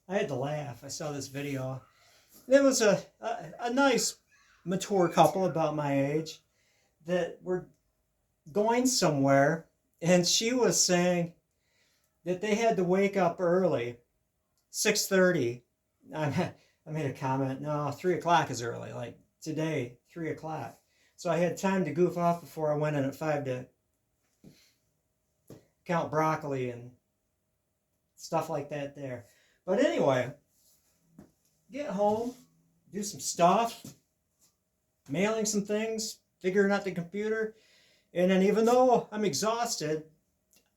I had to laugh. I saw this video. It was a nice, mature couple about my age that were going somewhere, and she was saying that they had to wake up early, 6:30. I made a comment. No, 3 o'clock is early. Like today, 3 o'clock. So I had time to goof off before I went in at 5 to count broccoli and stuff like that there. But anyway, get home, do some stuff, mailing some things, figuring out the computer, and then even though I'm exhausted,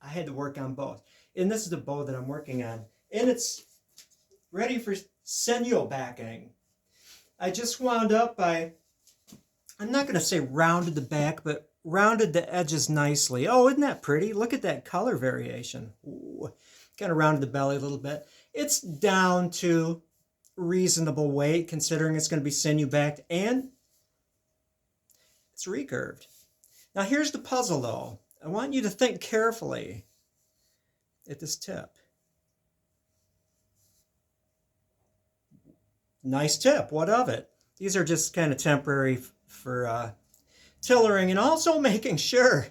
I had to work on both. And this is the bow that I'm working on, and it's ready for Sinew backing. I just wound up I'm not going to say rounded the back, but rounded the edges nicely. Oh, isn't that pretty? Look at that color variation. Ooh, kind of rounded the belly a little bit. It's down to reasonable weight considering it's going to be sinew backed and it's recurved. Now here's the puzzle though. I want you to think carefully at this tip. Nice tip. What of it? These are just kind of temporary for tillering and also making sure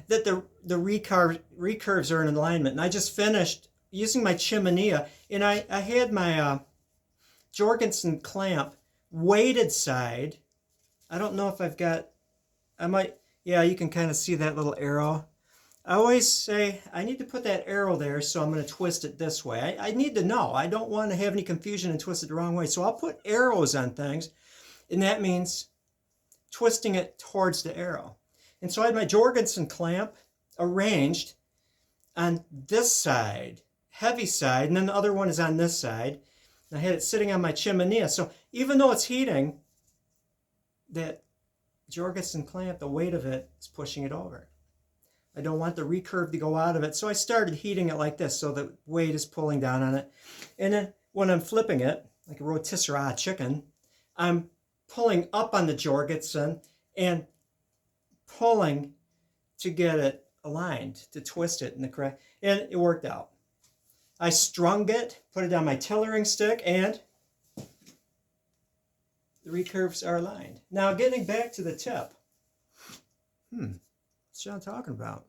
that the recurves are in alignment. And I just finished using my chimenea, and I had my Jorgensen clamp weighted side. I don't know if I've got, I might, yeah, you can kind of see that little arrow. I always say I need to put that arrow there, so I'm going to twist it this way. I need to know. I don't want to have any confusion and twist it the wrong way. So I'll put arrows on things, and that means twisting it towards the arrow. And so I had my Jorgensen clamp arranged on this side, heavy side, and then the other one is on this side. And I had it sitting on my chimenea. So even though it's heating, that Jorgensen clamp, the weight of it is pushing it over. I don't want the recurve to go out of it. So I started heating it like this so the weight is pulling down on it. And then when I'm flipping it, like a rotisserie chicken, I'm pulling up on the Jorgensen and pulling to get it aligned, to twist it in the correct, and it worked out. I strung it, put it on my tillering stick, and the recurves are aligned. Now getting back to the tip. What's John talking about?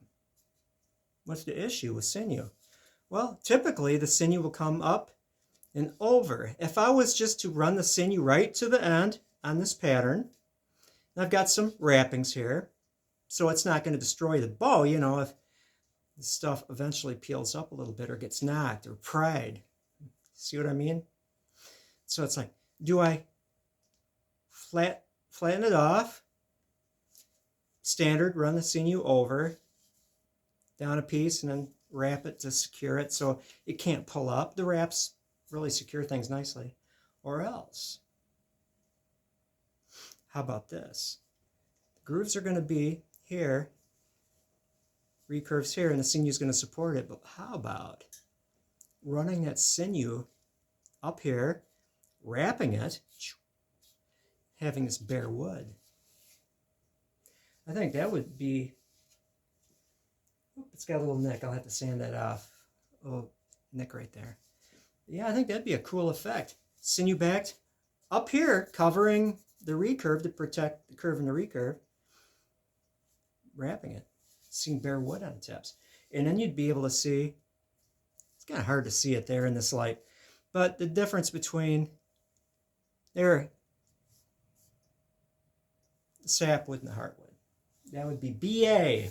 What's the issue with sinew? Well, typically the sinew will come up and over. If I was just to run the sinew right to the end on this pattern, I've got some wrappings here, so it's not going to destroy the bow, you know, if the stuff eventually peels up a little bit or gets knocked or pried. See what I mean? So it's like, do I flatten it off, standard, run the sinew over, down a piece, and then wrap it to secure it so it can't pull up. The wraps really secure things nicely. Or else, how about this? The grooves are going to be here, recurves here, and the sinew is going to support it. But how about running that sinew up here, wrapping it, having this bare wood? I think that would be, it's got a little nick. I'll have to sand that off. A little nick right there. Yeah, I think that'd be a cool effect. Sinew backed up here, covering the recurve to protect the curve and the recurve, wrapping it, seeing bare wood on tips. And then you'd be able to see, it's kind of hard to see it there in this light, but the difference between there, the sapwood and the heartwood. That would be BA,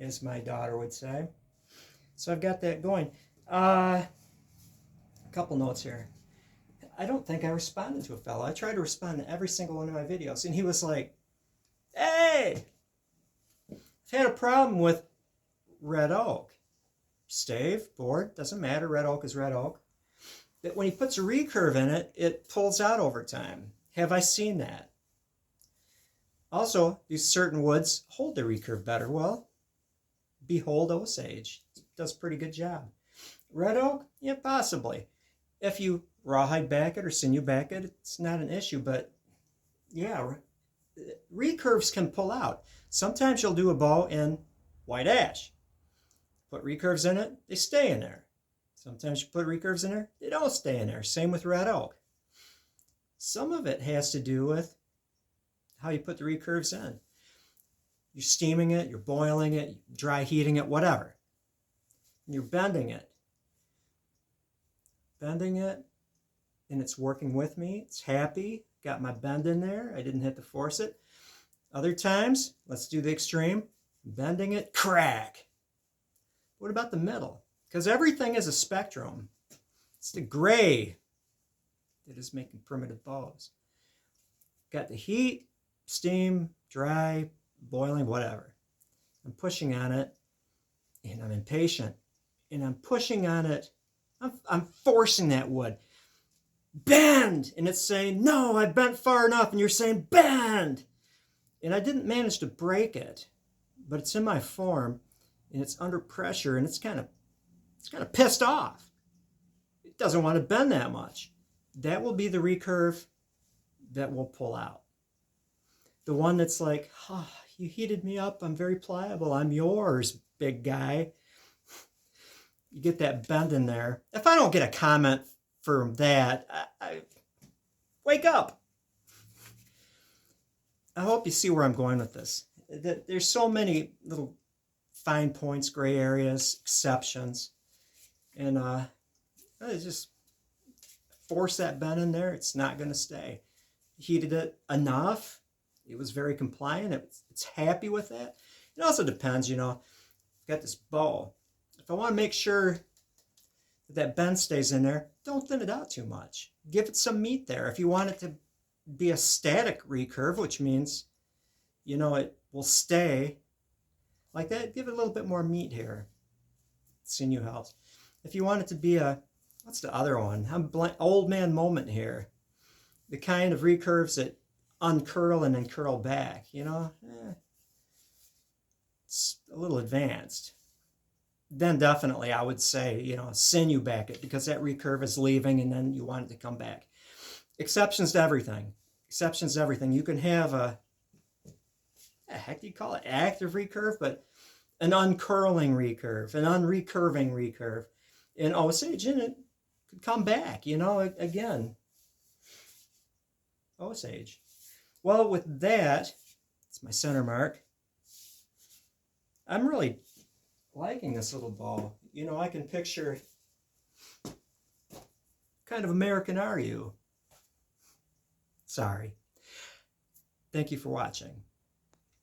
as my daughter would say. So I've got that going. A couple notes here. I don't think I responded to a fellow. I tried to respond to every single one of my videos, and he was like, hey, I've had a problem with red oak. Stave, board, doesn't matter. Red oak is red oak. That when he puts a recurve in it, it pulls out over time. Have I seen that? Also, these certain woods hold their recurve better. Well, behold Osage. Does a pretty good job. Red oak? Yeah, possibly. If you rawhide back it or sinew back it, it's not an issue. But yeah, recurves can pull out. Sometimes you'll do a bow in white ash. Put recurves in it, they stay in there. Sometimes you put recurves in there, they don't stay in there. Same with red oak. Some of it has to do with how you put the recurves in. You're steaming it, you're boiling it, dry heating it, whatever. And you're bending it. Bending it, and it's working with me. It's happy. Got my bend in there. I didn't have to force it. Other times, let's do the extreme. Bending it, crack. What about the middle? Because everything is a spectrum. It's the gray that is making primitive bows. Got the heat, steam, dry, boiling, whatever. I'm pushing on it, and I'm impatient. And I'm pushing on it. I'm forcing that wood. Bend! And it's saying, no, I bent far enough. And you're saying, bend! And I didn't manage to break it, but it's in my form, and it's under pressure, and it's kind of pissed off. It doesn't want to bend that much. That will be the recurve that will pull out. The one that's like, oh, you heated me up. I'm very pliable. I'm yours, big guy. You get that bend in there. If I don't get a comment from that, I wake up. I hope you see where I'm going with this. There's so many little fine points, gray areas, exceptions. And I just force that bend in there. It's not going to stay. Heated it enough. It was very compliant. It's happy with that. It also depends, you know. I've got this bow. If I want to make sure that bend stays in there, don't thin it out too much. Give it some meat there. If you want it to be a static recurve, which means, you know, it will stay like that, give it a little bit more meat here. Sinew helps. If you want it to be a, what's the other one? I'm old man moment here. The kind of recurves that uncurl and then curl back, you know? It's a little advanced. Then definitely I would say, you know, sinew back it, because that recurve is leaving and then you want it to come back. Exceptions to everything. Exceptions to everything. You can have a, the heck do you call it? Active recurve, but an uncurling recurve, an unrecurving recurve. And Osage in it could come back, you know, again. Osage. Well, with that, it's my center mark. I'm really liking this little bow. You know, I can picture, what kind of American are you? Sorry. Thank you for watching.